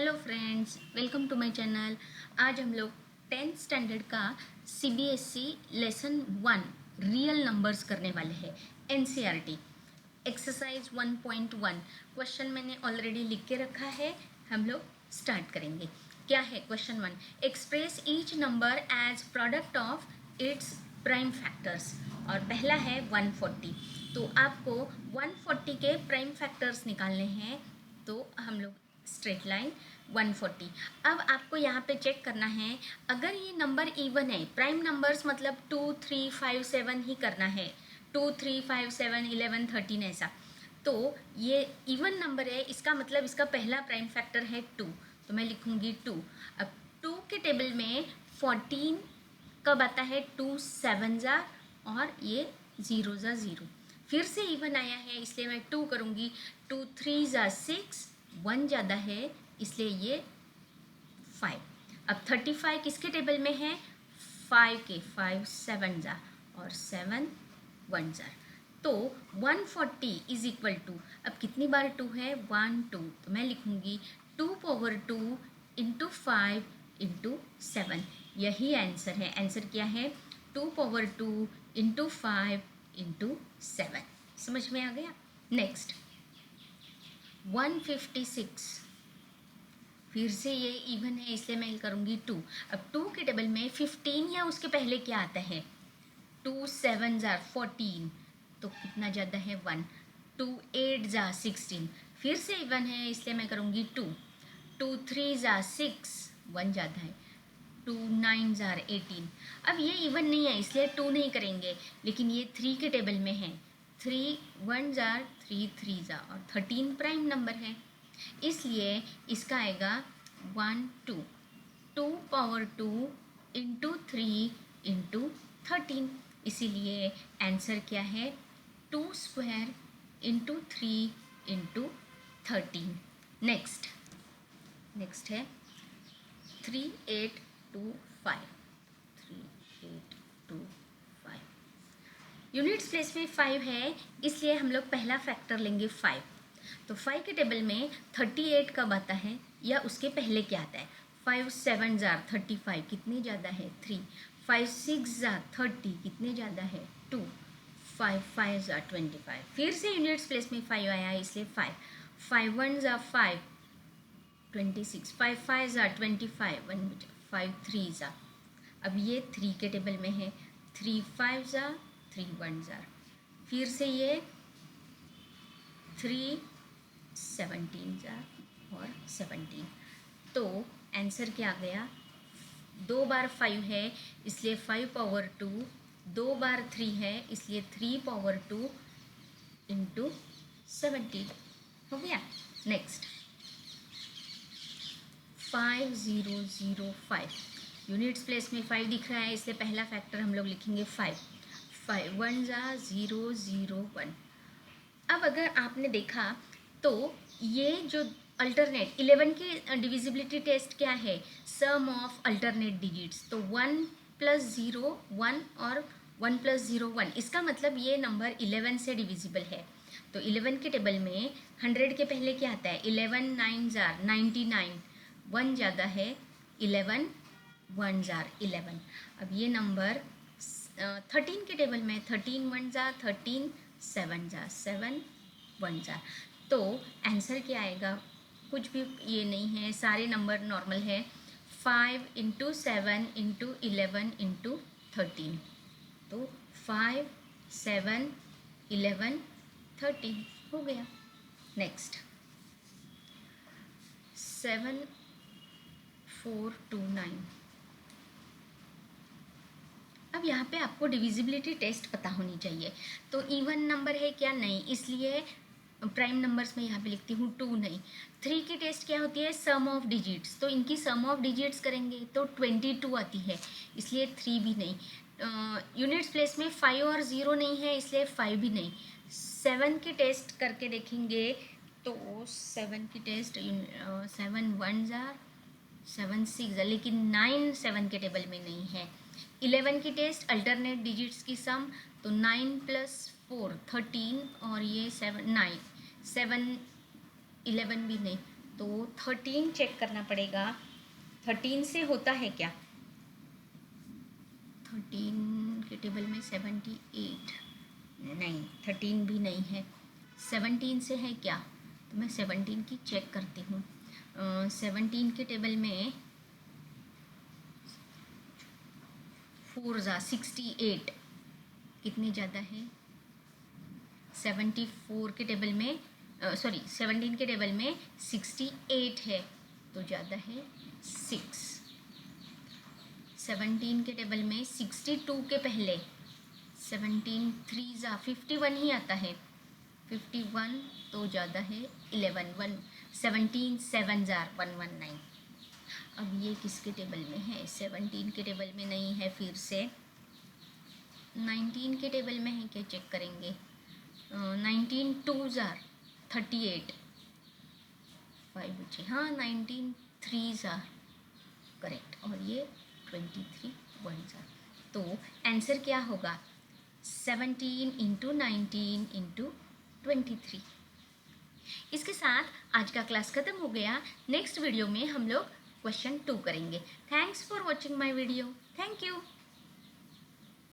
Hello friends, welcome to my channel. आज हम लोग 10th स्टैंडर्ड का सीबीएसई लेसन 1 रियल नंबर्स करने वाले हैं। एनसीईआरटी एक्सरसाइज 1.1 क्वेश्चन मैंने ऑलरेडी लिख के रखा है। हम लोग स्टार्ट करेंगे। क्या है question 1? Express each number as product of its prime factors. और पहला है 140। तो आपको 140 के प्राइम फैक्टर्स निकालने हैं। तो हम लोग स्ट्रेट लाइन 140। अब आपको यहाँ पे चेक करना है, अगर ये नंबर इवन है, प्राइम नंबर्स मतलब 2 3 5 7 ही करना है, 2 3 5 7 11 13 ऐसा। तो ये इवन नंबर है, इसका मतलब इसका पहला प्राइम फैक्टर है 2, तो मैं लिखूँगी 2। अब 2 के टेबल में 14 कब आता है? 2 7 ज़ा और ये 0 ज़ा 0। फिर से इवन आया है इसलिए मैं 2 करूँगी। 2 3 ज़ा 6, 1 ज़्यादा है इसलिए ये 5। अब 35 किसके टेबल में है? 5 के, 5 7 ज़ा और 7 1 ज़ा। तो 140 इज इक्वल टू, अब कितनी बार 2 है? 1 2, तो मैं लिखूँगी 2 पावर 2 इंटू 5 इंटू 7। यही आंसर है। आंसर क्या है? 2 पावर 2 इंटू 5 इंटू 7। समझ में आ गया? नेक्स्ट 156। फिर से ये इवन है इसलिए मैं करूँगी 2। अब 2 के टेबल में 15 या उसके पहले क्या आता है? 2 7 ज़ा 14, तो कितना ज़्यादा है? 1। 2 8 ज़ा 16, फिर से इवन है इसलिए मैं करूँगी 2। 2 3 ज़ा 6, 1 ज़्यादा है। 2 9 ज़ा 18। अब ये इवन नहीं है इसलिए 2 नहीं करेंगे, लेकिन ये 3 के टेबल में है। 3 1 ज़ा 3 3 ज़ा और 13 प्राइम नंबर है, इसलिए इसका आएगा 1 2। 2 पावर 2 इंटू 3 इंटू 13। इसीलिए आंसर क्या है? 2 स्क्वायर इंटू 3 इंटू 13। नेक्स्ट है 3 8 2 5। 3 8 2 5 यूनिट्स प्लेस में 5 है इसलिए हम लोग पहला फैक्टर लेंगे 5। तो 5 के टेबल में 38 कब आता है या उसके पहले क्या आता है? 5 7 ज़ा 35, कितने ज़्यादा है? 3। 5 6 ज़ा 30, कितने ज़्यादा है? 2। 5 5 ज़ा 25, फिर से यूनिट्स प्लेस में 5 आया इसलिए 5। 5 1 ज़ा 5 26, 5 5 ज़ा 25, 5 3 ज़ा। अब ये 3 के टेबल में है। 3 5 ज़ा 3 1 ज़ा, फिर से ये 3 17 ज़ा और 17। तो आंसर क्या आ गया? 2 बार 5 है इसलिए 5 पावर 2, 2 बार 3 है इसलिए 3 पावर 2 इंटू 17 हो गया। नेक्स्ट 5005। यूनिट्स प्लेस में 5 दिख रहा है इसलिए पहला फैक्टर हम लोग लिखेंगे 5। 5 1 ज़ा 0 0 1। अब अगर आपने देखा तो ये जो अल्टरनेट 11 की डिविजिबिलिटी टेस्ट क्या है? सम ऑफ अल्टरनेट डिजिट्स। तो 1 + 0 1 और 1 + 0 1, इसका मतलब ये नंबर 11 से डिविजिबल है। तो 11 के टेबल में 100 के पहले क्या आता है? 11 9 ज़ा 99, 1 ज़्यादा है। 11 1 ज़ा 11। अब ये नंबर 13 के टेबल में 13 1 ज़ा 13, 7 ज़ा 7 1 ज़ा। तो आंसर क्या आएगा? कुछ भी ये नहीं है, सारे नंबर नॉर्मल है। 5 इंटू 7 इंटू 11 इंटू 13, तो 5 7 11 13 हो गया। नेक्स्ट 7429। अब यहाँ पे आपको डिविजिबिलिटी टेस्ट पता होनी चाहिए। तो इवन नंबर है क्या? नहीं, इसलिए प्राइम नंबर्स में यहाँ पे लिखती हूँ 2 नहीं। 3 की टेस्ट क्या होती है? सम ऑफ डिजिट्स। तो इनकी सम ऑफ डिजिट्स करेंगे तो 22 आती है, इसलिए 3 भी नहीं। यूनिट्स प्लेस में 5 और 0 नहीं है इसलिए 5 भी नहीं। 7 की टेस्ट करके देखेंगे तो 7 की टेस्ट 7 1 ज़ा 7 6 ज़ा, लेकिन 9 7 के टेबल में नहीं है। 11 की टेस्ट अल्टरनेट डिजिट्स की सम, तो 9 + 4 13 और ये 7 9 7 11 भी नहीं, तो 13 चेक करना पड़ेगा, 13 से होता है क्या? 13 के टेबल में 78, नहीं 13 भी नहीं है। 17 से है क्या? तो मैं 17 की चेक करती हूँ। 17 के टेबल में 4 ज़ा 68, कितने ज़्यादा है? 74 के टेबल में 17 के टेबल में 68 है, तो ज़्यादा है 6। 17 के टेबल में 62 के पहले 17 3 ज़ा 51 ही आता है, 51 तो ज़्यादा है 11। 17 7 ज़ार 119। अब ये किसके टेबल में है? 17 के टेबल में नहीं है, फिर से 19 के टेबल में है क्या, चेक करेंगे। 19 2 ज़ार 38, 5 बचे, हाँ 19 3 ज़ार करेक्ट, और ये 23 1 ज़ार। तो आंसर क्या होगा? 17 इंटू 19 इंटू 23। इसके साथ आज का क्लास ख़त्म हो गया। नेक्स्ट वीडियो में हम लोग क्वेश्चन 2 करेंगे। Thanks for watching my video. Thank you.